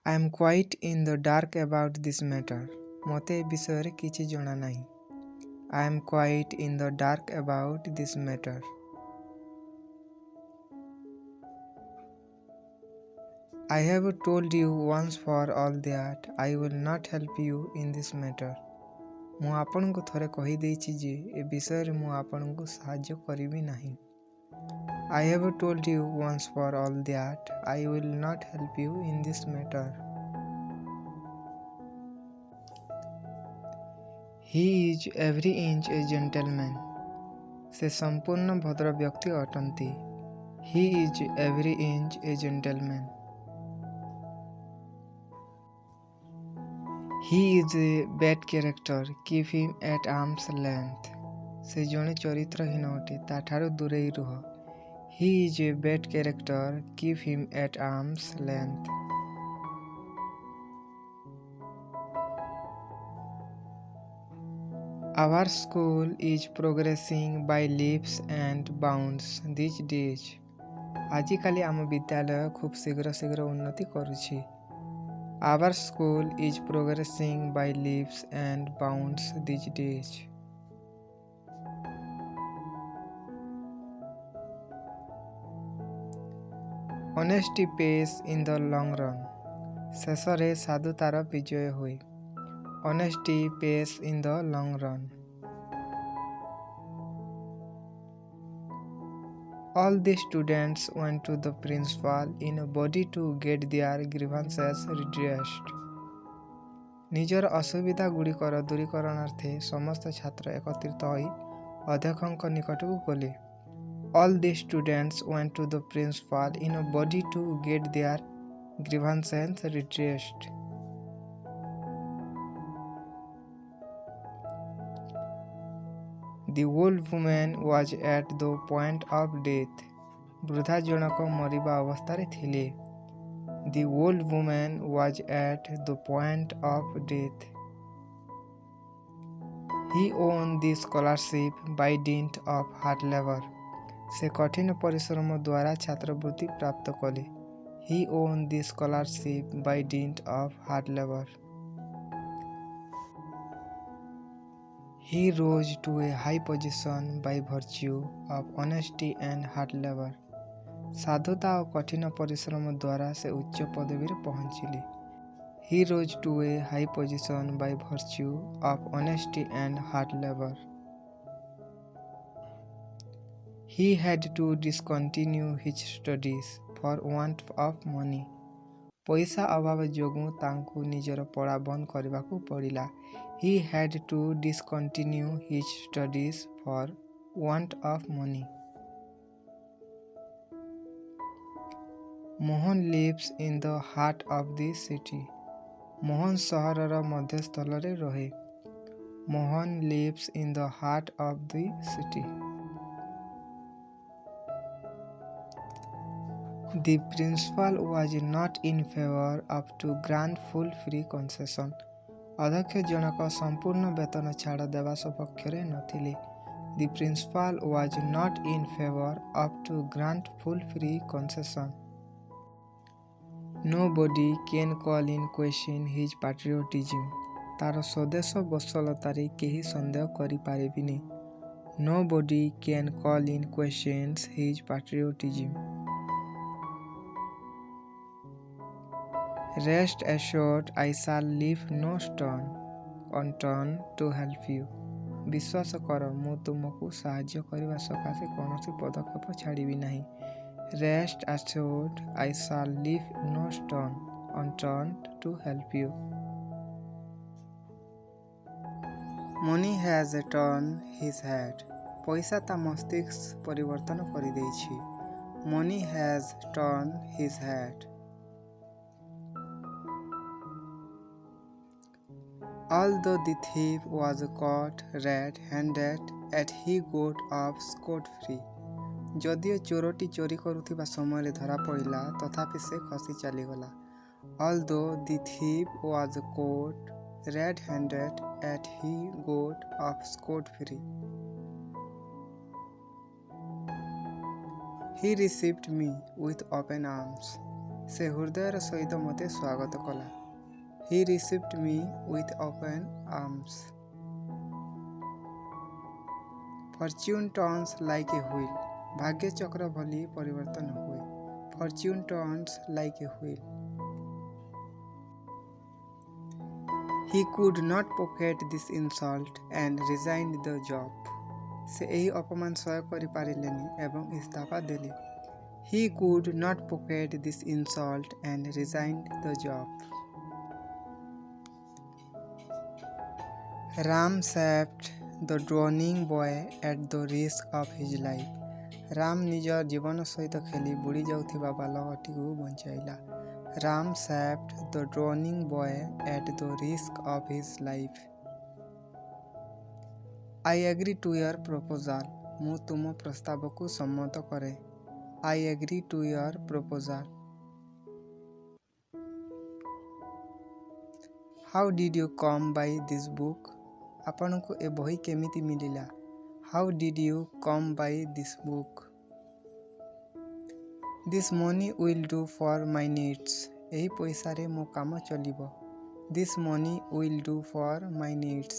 I am quite in the dark about this matter. ମୋତେ ଏ ବିଷୟରେ କିଛି ଜଣା ନାହିଁ. I am quite in the dark about this matter. I have told you once for all that I will not help you in this matter. ମୁଁ ଆପଣଙ୍କୁ ଥରେ କହିଦେଇଛି ଯେ ଏ ବିଷୟରେ ମୁଁ ଆପଣଙ୍କୁ ସାହାଯ୍ୟ କରିବି ନାହିଁ. I have told you once for all that I will not help you in this matter. He is every inch a gentleman. ସେ ସମ୍ପୂର୍ଣ୍ଣ ଭଦ୍ର ବ୍ୟକ୍ତି ଅଟନ୍ତି. He is every inch a gentleman. He is a bad character. Keep him at arm's length. ସେ ଜଣେ ଚରିତ୍ରହୀନ ଅଟେ. ତାଠାରୁ ଦୂରେଇ ରୁହ. He is a bad character. Keep him at arm's length. Our school is progressing by leaps and bounds these days. ଆଜିକାଲି ଆମ ବିଦ୍ୟାଳୟ ଖୁବ୍ ଶୀଘ୍ର ଉନ୍ନତି କରୁଛି. Our school is progressing by leaps and bounds these days. Honesty pays in the long run. ଶେଷରେ ସାଧୁତାର ବିଜୟ ହୁଏ. Honesty pays in the long run. All the students went to the principal in a body to get their grievances redressed. ନିଜର ଅସୁବିଧା ଗୁଡ଼ିକର ଦୂରୀକରଣାର୍ଥେ ସମସ୍ତ ଛାତ୍ର ଏକତ୍ରିତ ହୋଇ ଅଧ୍ୟକ୍ଷଙ୍କ ନିକଟକୁ ଗଲେ. All the students went to the principal in a body to get their grievances redressed. The old woman was at the point of death. ବୃଦ୍ଧା ଜଣକ ମରିବା ଅବସ୍ଥାରେ ଥିଲେ. The old woman was at the point of death. He won the scholarship by dint of hard labor. ସେ କଠିନ ପରିଶ୍ରମ ଦ୍ୱାରା ଛାତ୍ରବୃତ୍ତି ପ୍ରାପ୍ତ କଲେ. He won the scholarship by dint of hard labor. He rose to a high position by virtue of honesty and hard labor. ସାଧୁତା ଓ କଠିନ ପରିଶ୍ରମ ଦ୍ୱାରା ସେ ଉଚ୍ଚ ପଦବୀରେ ପହଞ୍ଚିଲେ. He rose to a high position by virtue of honesty and hard labor. He had to discontinue his studies for want of money. ପଇସା ଅଭାବ ଯୋଗୁଁ ତାଙ୍କୁ ନିଜର ପଢ଼ା ବନ୍ଦ କରିବାକୁ ପଡ଼ିଲା. He had to discontinue his studies for want of money. Mohan lives in the heart of the city. Mohan ସହରର ମଧ୍ୟସ୍ଥଳରେ ରହେ. Mohan lives in the heart of the city. The principal was not in favor of to grant full free concession. ଅଧ୍ୟକ୍ଷ ଜଣକ ସମ୍ପୂର୍ଣ୍ଣ ବେତନ ଛାଡ଼ ଦେବା ସପକ୍ଷରେ ନଥିଲେ. The principal was not in favor of to grant full free concession. Nobody can call in question his patriotism. ତାର ସ୍ୱଦେଶ ବତ୍ସଳତାରେ କେହି ସନ୍ଦେହ କରିପାରିବେନି. Nobody can call in question his patriotism. Rest assured, I shall leave no stone unturned to help you. ବିଶ୍ୱାସ କର, ମୁଁ ତୁମକୁ ସାହାଯ୍ୟ କରିବା ସକାଶେ କୌଣସି ପଦକ୍ଷେପ ଛାଡ଼ିବି ନାହିଁ. Rest assured, I shall leave no stone unturned to help you. Money has turned his head. ପଇସା ତା ମସ୍ତିଷ୍କ ପରିବର୍ତ୍ତନ କରିଦେଇଛି. Money has turned his head. Although the thief was caught red-handed, yet he got off scot-free. ଯଦିଓ ଚୋରଟି ଚୋରି କରୁଥିବା ସମୟରେ ଧରା ପଡ଼ିଲା, ତଥାପି ସେ ଖସି ଚାଲିଗଲା. Although the thief was caught red-handed, yet he got off scot-free. He received me with open arms. ସେ ହୃଦୟର ସହିତ ମୋତେ ସ୍ୱାଗତ କଲା। He received me with open arms. Fortune turns like a wheel. ଭାଗ୍ୟ ଚକ୍ର ଭଳି ପରିବର୍ତ୍ତନ ହୁଏ। Fortune turns like a wheel. He could not pocket this insult and resigned the job. ସେ ଏହି ଅପମାନ ସହ୍ୟ କରିପାରିଲେନି ଏବଂ ଇସ୍ତଫା ଦେଲେ। He could not pocket this insult and resigned the job. Ram saved the drowning boy at the risk of his life. Ram ନିଜ ଜୀବନ ସହିତ ଖେଳି ବୁଡ଼ି ଯାଉଥିବା ବାଲକଟିକୁ ବଞ୍ଚାଇଲା। Ram saved the drowning boy at the risk of his life. I agree to your proposal. ମୁଁ ତୁମ ପ୍ରସ୍ତାବକୁ ସମ୍ମତ କରେ। I agree to your proposal. How did you come by this book? ଆପଣଙ୍କୁ ଏ ବହି କେମିତି ମିଳିଲା? How did you come by this book? This money will do for my needs. ଏହି ପଇସାରେ ମୋ କାମ ଚଳିବ। This money will do for my needs.